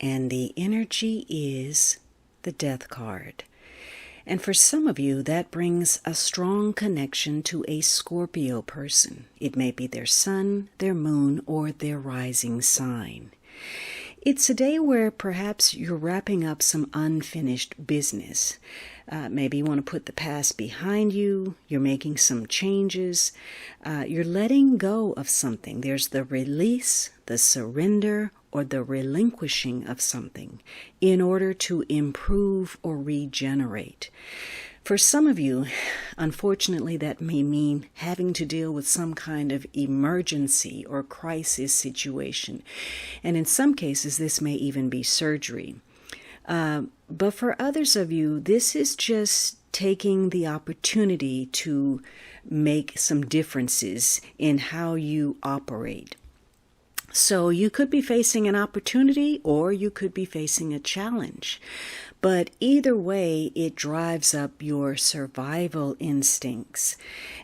and the energy is the Death card. And for some of you, that brings a strong connection to a Scorpio person. It may be their sun, their moon, or their rising sign. It's a day where perhaps you're wrapping up some unfinished business. Maybe you want to put the past behind you. You're making some changes. You're letting go of something. There's the release, the surrender, or the relinquishing of something in order to improve or regenerate. For some of you, unfortunately, that may mean having to deal with some kind of emergency or crisis situation. And in some cases, this may even be surgery. But for others of you, this is just taking the opportunity to make some differences in how you operate. So you could be facing an opportunity or you could be facing a challenge. But either way, it drives up your survival instincts.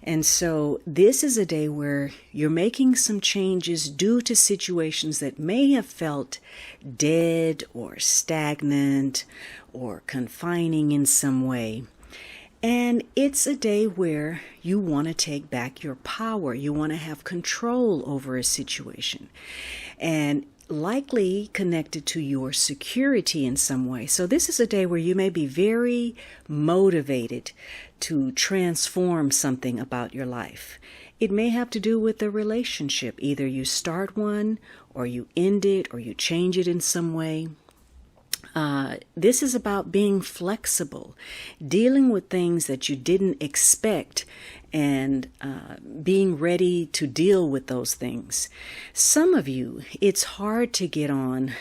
And so this is a day where you're making some changes due to situations that may have felt dead or stagnant or confining in some way. And it's a day where you want to take back your power. You want to have control over a situation. And likely connected to your security in some way. So this is a day where you may be very motivated to transform something about your life. It may have to do with a relationship. Either you start one, or you end it, or you change it in some way. This is about being flexible, dealing with things that you didn't expect, and being ready to deal with those things. Some of you, it's hard to get on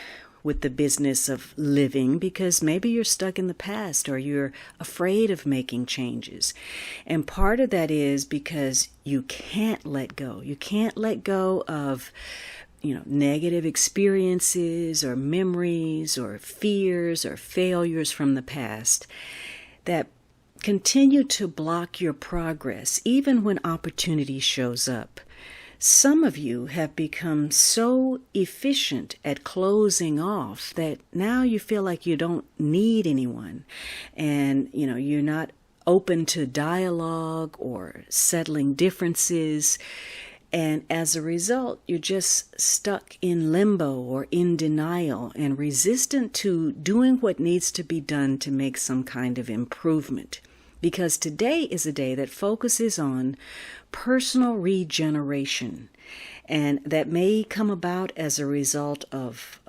with the business of living because maybe you're stuck in the past or you're afraid of making changes. And part of that is because you can't let go. You can't let go of negative experiences or memories or fears or failures from the past that continue to block your progress even when opportunity shows up. Some of you have become so efficient at closing off that now you feel like you don't need anyone, and you're not open to dialogue or settling differences. And as a result, you're just stuck in limbo or in denial and resistant to doing what needs to be done to make some kind of improvement. Because today is a day that focuses on personal regeneration. And that may come about as a result of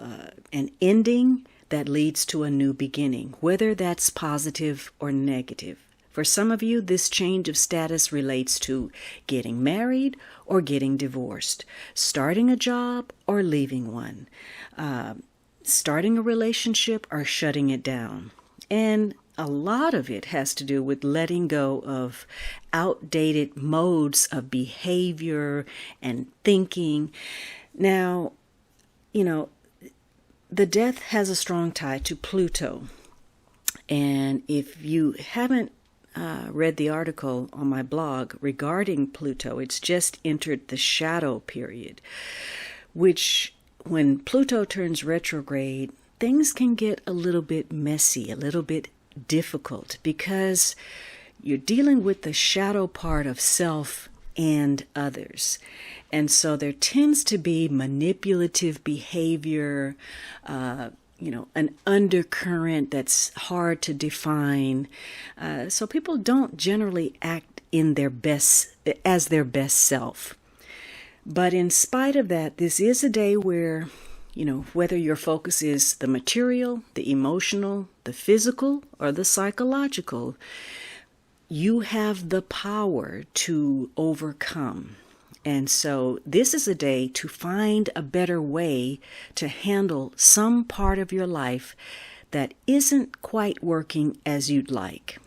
an ending that leads to a new beginning, whether that's positive or negative. For some of you, this change of status relates to getting married or getting divorced, starting a job or leaving one, starting a relationship or shutting it down. And a lot of it has to do with letting go of outdated modes of behavior and thinking. Now, the death has a strong tie to Pluto. And if you haven't read the article on my blog regarding Pluto, it's just entered the shadow period, which when Pluto turns retrograde, things can get a little bit messy, a little bit difficult, because you're dealing with the shadow part of self and others. And so there tends to be manipulative behavior, an undercurrent that's hard to define. So people don't generally act as their best self. But in spite of that, this is a day where, whether your focus is the material, the emotional, the physical, or the psychological, you have the power to overcome. And so this is a day to find a better way to handle some part of your life that isn't quite working as you'd like.